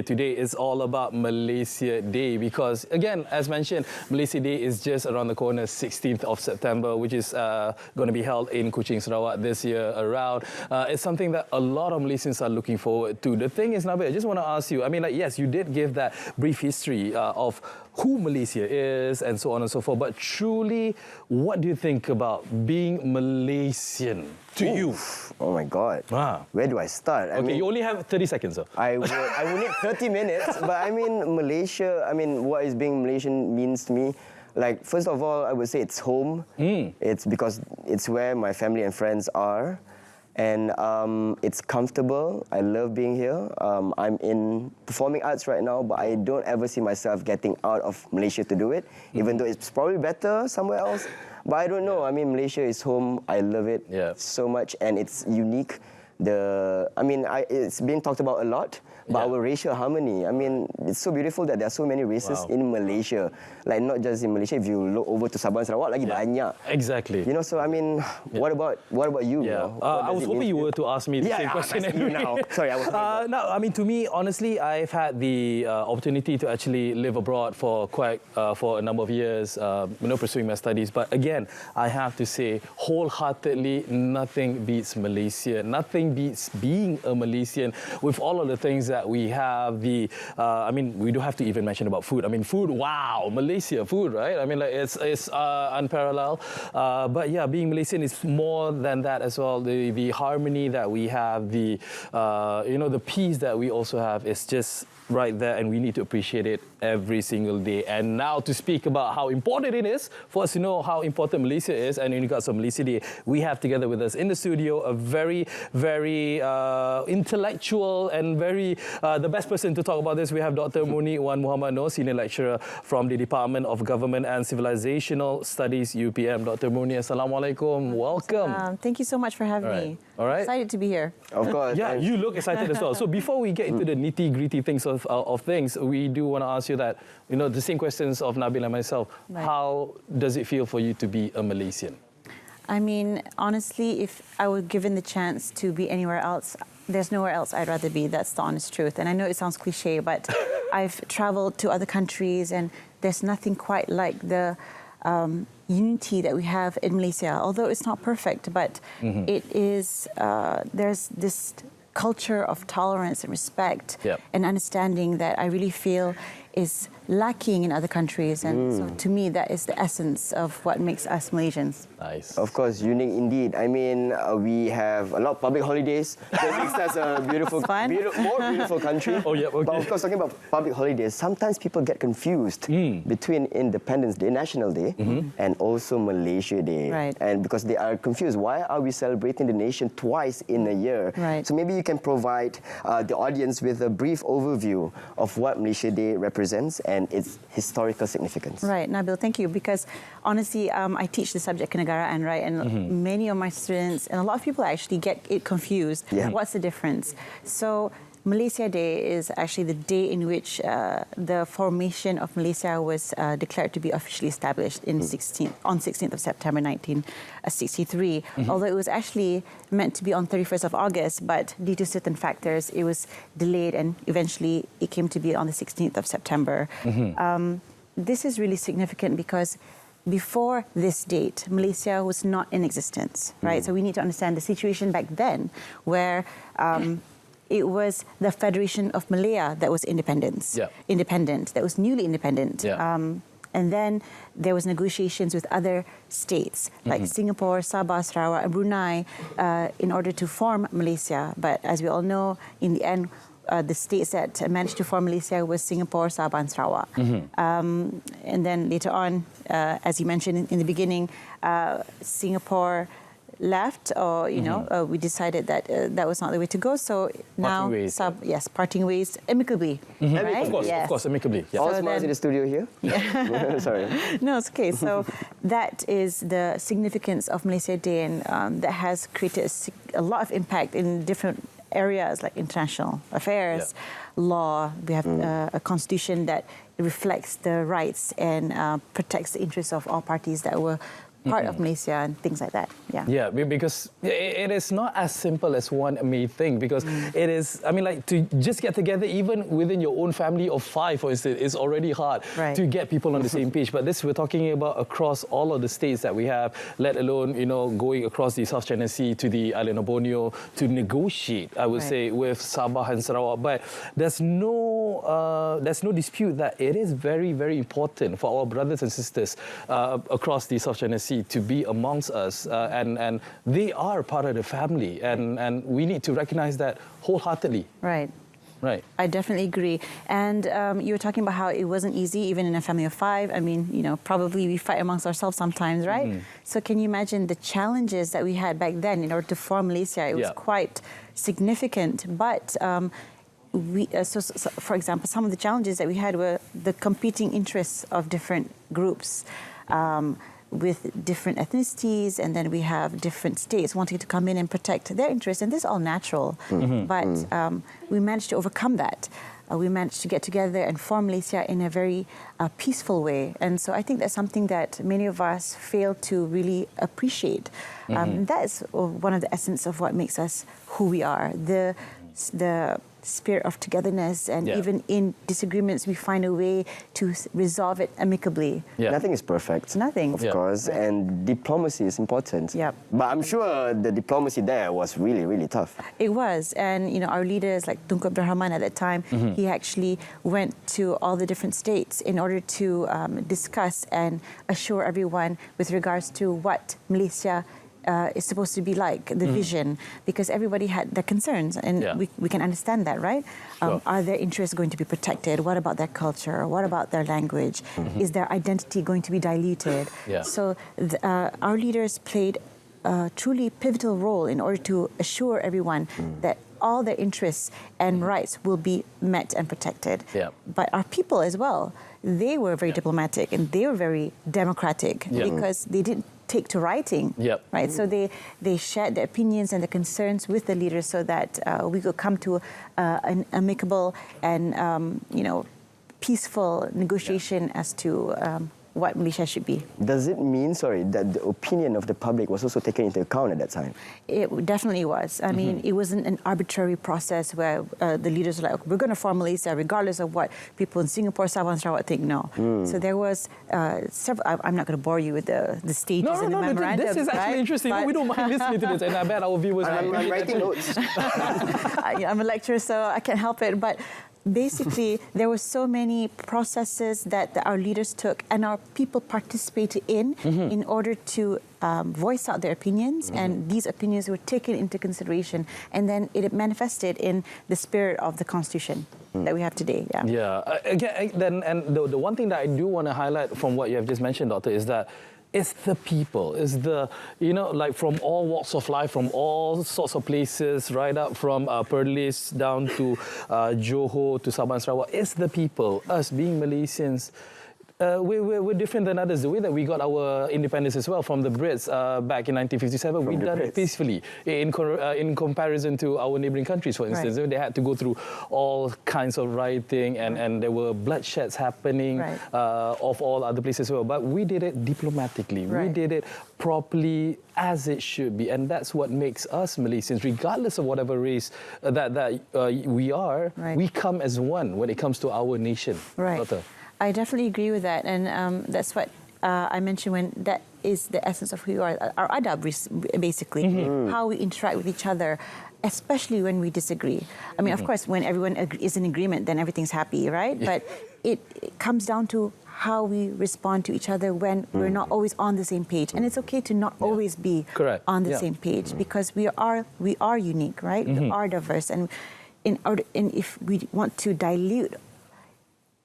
Today is all about Malaysia Day because, again, as mentioned, Malaysia Day is just around the corner, 16th of September, which is going to be held in Kuching, Sarawak this year around. It's something that a lot of Malaysians are looking forward to. The thing is, Nabil, I just want to ask you, I mean, yes, you did give that brief history of who Malaysia is and so on and so forth, but truly, what do you think about being Malaysian to you? Oh my God. Where do I start? I mean, you only have 30 seconds, though. I will need 30 minutes, but I mean, Malaysia, what is being Malaysian means to me. Like, first of all, I would say it's home. It's because it's where my family and friends are. And it's comfortable. I love being here. I'm in performing arts right now, but I don't ever see myself getting out of Malaysia to do it, even though it's probably better somewhere else. But I don't know. I mean, Malaysia is home. I love it so much, and it's unique. It's being talked about a lot, but our racial harmony. I mean, it's so beautiful that there are so many races in Malaysia. Like, not just in Malaysia. If you look over to Sabah and Sarawak, lagi banyak. Exactly. You know, so I mean, what about you? Yeah. I was hoping you were to ask me the same question. Now. Sorry, I was. No, I mean, to me, honestly, I've had the opportunity to actually live abroad for for a number of years, pursuing my studies. But again, I have to say, wholeheartedly, nothing beats Malaysia. Nothing beats being a Malaysian with all of the things that we have. We don't have to even mention about food. I mean, food, wow, Malaysia, food, right? I mean, like, it's unparalleled. But yeah, being Malaysian is more than that as well. The harmony that we have, the peace that we also have is just right there, and we need to appreciate it every single day. And now to speak about how important it is for us to know how important Malaysia is, and in regards to Malaysia Day, we have together with us in the studio a very, very intellectual and very the best person to talk about this. We have Dr. MURNI Wan Muhammad Noor, Senior Lecturer from the Department of Government and Civilizational Studies, UPM. Dr. MURNI, Assalamualaikum. Welcome. Thank you so much for having me. All right. Excited to be here. Of course. Yeah, you look excited as well. So before we get into the nitty-gritty things of things, we do want to ask you that, the same questions of Nabil and myself. Right. How does it feel for you to be a Malaysian? I mean, honestly, if I were given the chance to be anywhere else, there's nowhere else I'd rather be. That's the honest truth. And I know it sounds cliche, but I've traveled to other countries, and there's nothing quite like the unity that we have in Malaysia. Although it's not perfect, but it is, there's this culture of tolerance and respect and understanding that I really feel is lacking in other countries. And so to me, that is the essence of what makes us Malaysians. Nice. Of course, unique indeed. I mean, we have a lot of public holidays that makes us a beautiful, more beautiful country. Oh, yeah, okay. But of course, talking about public holidays, sometimes people get confused between Independence Day, National Day, and also Malaysia Day. Right. And because they are confused, why are we celebrating the nation twice in a year? Right. So maybe you can provide the audience with a brief overview of what Malaysia Day represents and its historical significance. Right, Nabil, thank you. Because honestly, I teach the subject kenegaraan, right? And many of my students, and a lot of people actually get it confused. What's the difference? So Malaysia Day is actually the day in which the formation of Malaysia was declared to be officially established on 16th of September 1963. Although it was actually meant to be on 31st of August, but due to certain factors, it was delayed, and eventually it came to be on the 16th of September. This is really significant because before this date, Malaysia was not in existence, right? So we need to understand the situation back then, where it was the Federation of Malaya that was independent, that was newly independent. And then there was negotiations with other states like Singapore, Sabah, Sarawak, and Brunei in order to form Malaysia. But as we all know, in the end, the states that managed to form Malaysia was Singapore, Sabah, and Sarawak. And then later on, as you mentioned in the beginning, Singapore left, or we decided that that was not the way to go. So now, parting ways amicably. Right? Of course, amicably. All smiles in the studio here. Sorry. No, it's okay. So that is the significance of Malaysia Day, and that has created a lot of impact in different areas like international affairs, law. We have a constitution that reflects the rights and protects the interests of all parties that were part of Malaysia and things like that. Yeah. Yeah, because it is not as simple as one may think, because it is, I mean, like, to just get together, even within your own family of 5, for instance, is already hard to get people on the same page. But this, we're talking about across all of the states that we have, let alone, you know, going across the South China Sea to the island of Borneo to negotiate, I would say, with Sabah and Sarawak. But there's no dispute that it is very, very important for our brothers and sisters across the South China Sea to be amongst us, and they are part of the family, and we need to recognize that wholeheartedly. Right. Right. I definitely agree. And you were talking about how it wasn't easy, even in a family of 5. I mean, you know, probably we fight amongst ourselves sometimes, right? So can you imagine the challenges that we had back then in order to form Malaysia? It was quite significant. But so, for example, some of the challenges that we had were the competing interests of different groups. With different ethnicities, and then we have different states wanting to come in and protect their interests, and this is all natural. But we managed to overcome that. We managed to get together and form Malaysia in a very peaceful way, and so I think that's something that many of us fail to really appreciate. That is one of the essence of what makes us who we are. The spirit of togetherness, and even in disagreements we find a way to resolve it amicably. Nothing is perfect. Nothing. Of course, and diplomacy is important. Yep. But I'm sure the diplomacy there was really, really tough. It was, and you know, our leaders like Tunku Abdul Rahman at that time, he actually went to all the different states in order to discuss and assure everyone with regards to what Malaysia is supposed to be like, the vision, because everybody had their concerns, and we can understand that, right? Are their interests going to be protected? What about their culture? What about their language? Is their identity going to be diluted? So our leaders played a truly pivotal role in order to assure everyone that all their interests and rights will be met and protected. But our people as well, they were very diplomatic, and they were very democratic, because they didn't take to writing, right? So they shared their opinions and the concerns with the leaders, so that we could come to an amicable and you know, peaceful negotiation as to what Malaysia should be. Does it mean, that the opinion of the public was also taken into account at that time? It definitely was. I mean, it wasn't an arbitrary process where the leaders were like, okay, we're going to form Malaysia regardless of what people in Singapore, Sabah and Sarawak think. No. So there was several, I'm not going to bore you with the stages and the memorandum. This is actually interesting. We don't mind listening to this, and I bet our viewers I'm writing notes. I'm a lecturer, so I can't help it. But basically, there were so many processes that our leaders took and our people participated in order to voice out their opinions, and these opinions were taken into consideration, and then it manifested in the spirit of the Constitution that we have today. Again, the one thing that I do want to highlight from what you have just mentioned, Doctor, is that it's the people, it's the, you know, like from all walks of life, from all sorts of places, right up from Perlis down to Johor to Sabah and Sarawak. It's the people, us being Malaysians. We're different than others. The way that we got our independence as well from the Brits back in 1957, we done it peacefully in comparison to our neighbouring countries, for instance. They had to go through all kinds of rioting, and there were bloodsheds happening of all other places as well. But we did it diplomatically. We did it properly, as it should be. And that's what makes us Malaysians, regardless of whatever race that we are, we come as one when it comes to our nation. Doctor. I definitely agree with that, and that's what I mentioned, when that is the essence of who you are, our adab, basically, how we interact with each other, especially when we disagree. I mean, of course, when everyone is in agreement, then everything's happy, right? But it comes down to how we respond to each other when we're not always on the same page, and it's okay to not always be on the same page, because we are unique, right? We are diverse, and if we want to dilute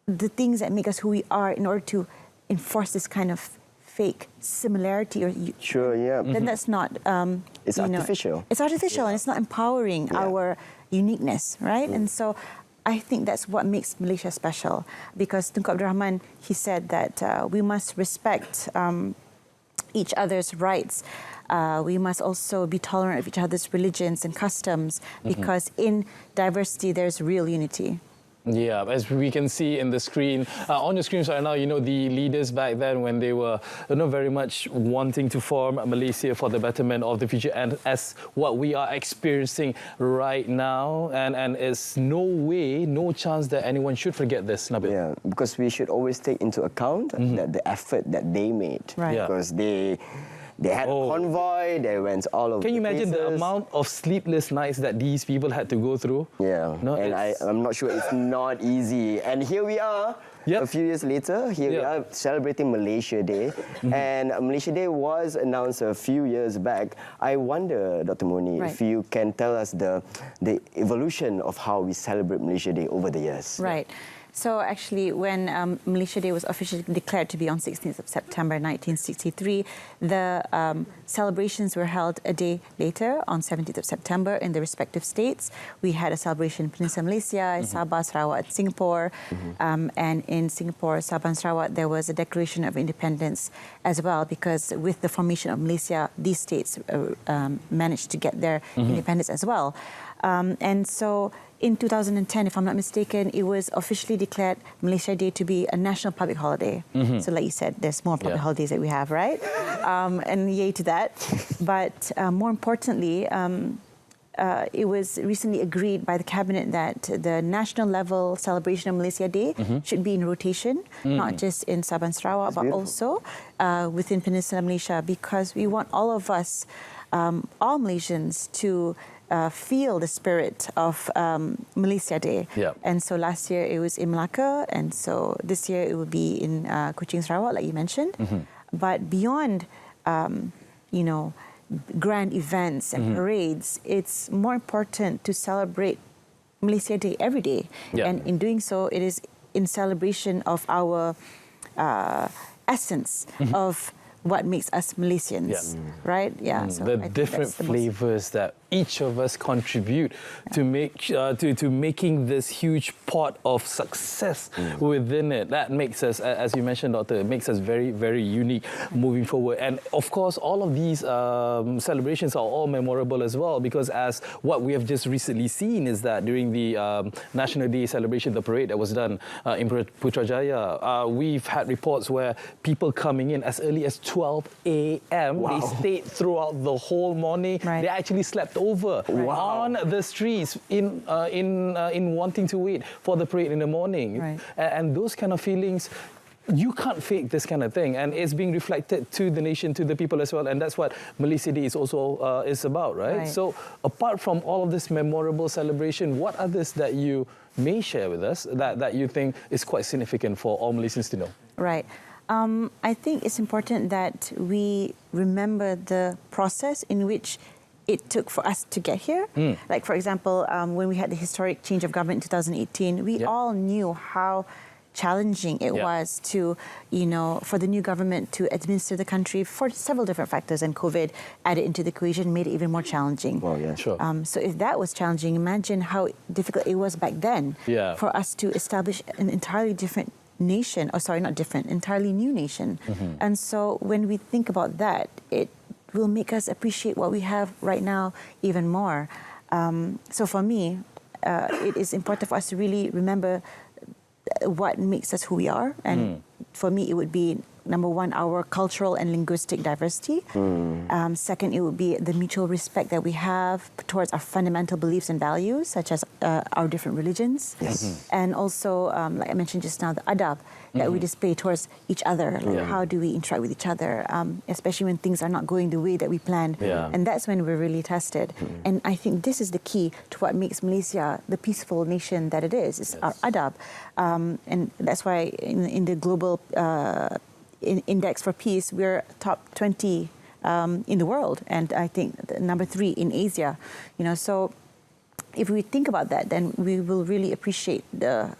the things that make us who we are in order to enforce this kind of fake similarity, then that's not it's artificial. It's artificial, and it's not empowering our uniqueness, right? And so I think that's what makes Malaysia special, because Tunku Abdul Rahman, he said that we must respect each other's rights. We must also be tolerant of each other's religions and customs, because in diversity there's real unity. Yeah, as we can see in the screen, on your screens right now, you know, the leaders back then when they were, you know, very much wanting to form Malaysia for the betterment of the future, and as what we are experiencing right now, and it's no way, no chance that anyone should forget this, Nabil. Yeah, because we should always take into account that the effort that they made. Right. Yeah. Because they had a convoy, they went all over. Can you imagine the places. amount of sleepless nights that these people had to go through? Yeah, No, and I'm not sure it's not easy. And here we are, Yep. a few years later, here we are celebrating Malaysia Day. And Malaysia Day was announced a few years back. I wonder, Dr. Murni, if you can tell us the evolution of how we celebrate Malaysia Day over the years. Right. So actually, when Malaysia Day was officially declared to be on 16th of September 1963, the celebrations were held a day later on 17th of September in the respective states. We had a celebration in Peninsula Malaysia, Sabah, Sarawak, Singapore, and in Singapore, Sabah and Sarawak, there was a Declaration of Independence as well, because with the formation of Malaysia, these states managed to get their independence as well. And so in 2010, if I'm not mistaken, it was officially declared Malaysia Day to be a national public holiday. So like you said, there's more public holidays that we have, right? And yay to that. But more importantly, it was recently agreed by the cabinet that the national level celebration of Malaysia Day should be in rotation, not just in Sabah and Sarawak, but also within Peninsula Malaysia, because we want all of us, all Malaysians, to feel the spirit of Malaysia Day. Yep. And so last year it was in Melaka, and so this year it will be in Kuching, Sarawak, like you mentioned. But beyond, you know, grand events and parades, it's more important to celebrate Malaysia Day every day. Yeah. And in doing so, it is in celebration of our essence of what makes us Malaysians, right? Yeah. So the I think different that's the most- flavors that each of us contribute to make to making this huge pot of success within it. That makes us, as you mentioned, Doctor, it makes us very, very unique moving forward. And of course, all of these celebrations are all memorable as well, because as what we have just recently seen is that during the National Day celebration, the parade that was done in Putrajaya, we've had reports where people coming in as early as 12 a.m. They stayed throughout the whole morning. Right. They actually slept over on the streets in wanting to wait for the parade in the morning. Right. And those kind of feelings, you can't fake this kind of thing, and it's being reflected to the nation, to the people as well, and that's what Malaysia Day is also is about, right? So apart from all of this memorable celebration, what others that you may share with us that you think is quite significant for all Malaysians to know? Right. I think it's important that we remember the process in which it took for us to get here. Like, for example, when we had the historic change of government in 2018, we all knew how challenging it was to, you know, for the new government to administer the country for several different factors, and COVID added into the equation, made it even more challenging. Well, yeah. Sure. So if that was challenging, imagine how difficult it was back then for us to establish an entirely different nation, or sorry, not different, entirely new nation. And so when we think about that, it will make us appreciate what we have right now even more. So for me, it is important for us to really remember what makes us who we are. And for me, it would be, number one, our cultural and linguistic diversity. Second, it would be the mutual respect that we have towards our fundamental beliefs and values, such as our different religions. And also, like I mentioned just now, the adab that we display towards each other. Like how do we interact with each other, especially when things are not going the way that we planned. And that's when we're really tested. And I think this is the key to what makes Malaysia the peaceful nation that it is. It's our adab. And that's why in the global index for peace, we're top 20 in the world, and I think number 3 in Asia. You know, so if we think about that, then we will really appreciate the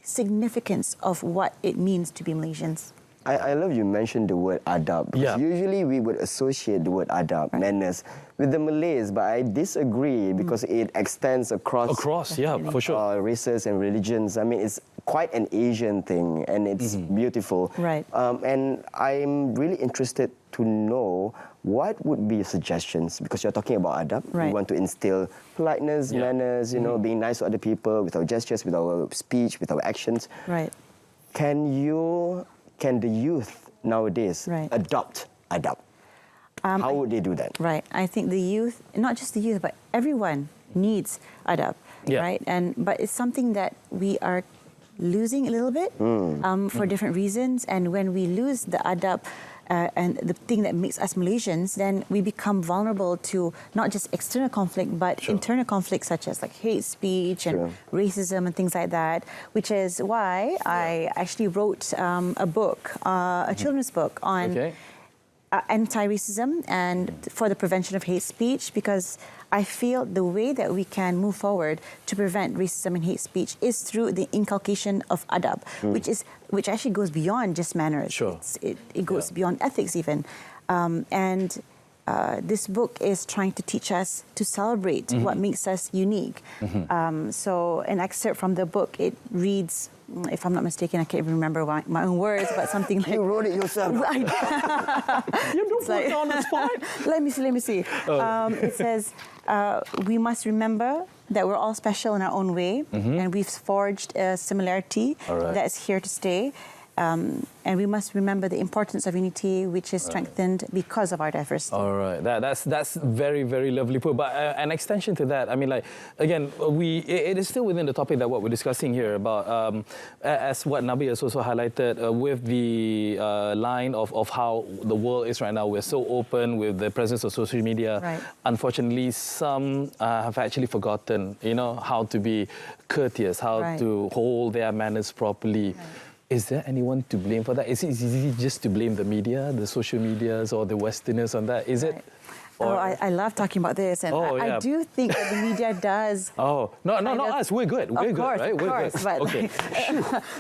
significance of what it means to be Malaysians. I love you mentioned the word adab, because usually we would associate the word adab, manners, with the Malays, but I disagree because it extends across for sure, races and religions. I mean, it's quite an Asian thing, and it's beautiful. Right. And I'm really interested to know what would be your suggestions, because you're talking about adab. Right. We want to instill politeness, manners, you know, being nice to other people with our gestures, with our speech, with our actions. Right. Can the youth nowadays adopt adab? How would they do that? Right. I think the youth, not just the youth, but everyone needs adab, right? But it's something that we are losing a little bit for different reasons. And when we lose the adab and the thing that makes us Malaysians, then we become vulnerable to not just external conflict, but internal conflicts such as like hate speech and racism and things like that, which is why I actually wrote a book, a children's book on anti-racism and for the prevention of hate speech, because I feel the way that we can move forward to prevent racism and hate speech is through the inculcation of adab, which actually goes beyond just manners. It goes beyond ethics even. This book is trying to teach us to celebrate what makes us unique. So an excerpt from the book, it reads, if I'm not mistaken, I can't even remember my own words, but something like... You wrote it yourself. You don't put it on the spot. Let me see. It says, we must remember that we're all special in our own way, and we've forged a similarity that's here to stay. And we must remember the importance of unity, which is strengthened because of our diversity. All right, that's very, very lovely put. But an extension to that, I mean, like, again, it is still within the topic that what we're discussing here about, as what Nabi has also highlighted, with the line of how the world is right now. We're so open with the presence of social media. Unfortunately, some have actually forgotten, you know, how to be courteous, how to hold their manners properly. Is there anyone to blame for that? Is it easy just to blame the media, the social medias, or the Westerners on that? Is it? I love talking about this, and I do think that the media does. Not us. We're good. We're good, right? We're good. But okay.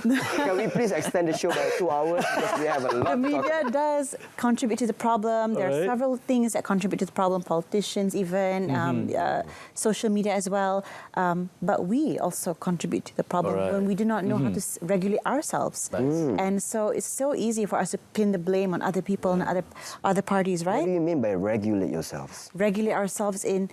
Can we please extend the show by 2 hours, because we have a lot. The media does contribute to the problem. There are several things that contribute to the problem. Politicians, even social media as well. But we also contribute to the problem when we do not know how to regulate ourselves. And so it's so easy for us to pin the blame on other people and other parties, right? What do you mean by regulate yourselves? Regulate ourselves in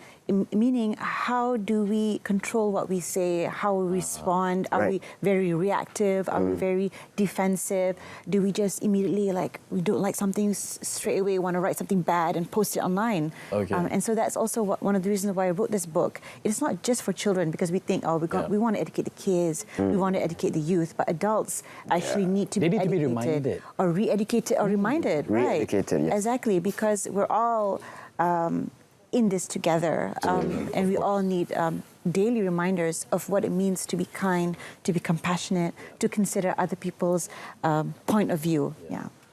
meaning, how do we control what we say, how we respond? Are we very reactive? Are we very defensive? Do we just immediately, like, we don't like something, straight away want to write something bad and post it online? And so that's also one of the reasons why I wrote this book. It's not just for children, because we think, we want to educate the kids, we want to educate the youth, but adults actually need to be educated, reminded, or re-educated, or reminded. Re-educated, yes. Exactly, because we're all in this together, and we all need daily reminders of what it means to be kind, to be compassionate, to consider other people's point of view.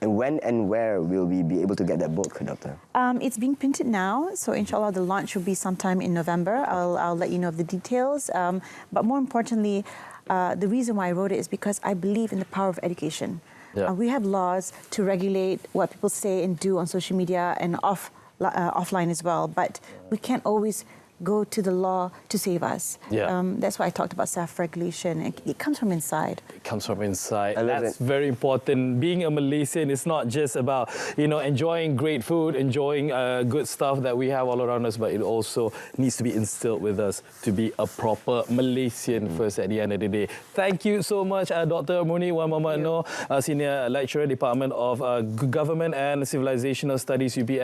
And when and where will we be able to get that book, Doctor? It's being printed now, so inshallah the launch will be sometime in November. I'll let you know of the details. But more importantly, the reason why I wrote it is because I believe in the power of education. We have laws to regulate what people say and do on social media and offline as well, but we can't always go to the law to save us. That's why I talked about self-regulation. It comes from inside. It comes from inside. That's very important. Being a Malaysian is not just about, you know, enjoying great food, enjoying good stuff that we have all around us, but it also needs to be instilled with us to be a proper Malaysian first at the end of the day. Thank you so much, Dr. MURNI Wan Muhammad Noor, Senior Lecturer, Department of Government and Civilizational Studies, UPS.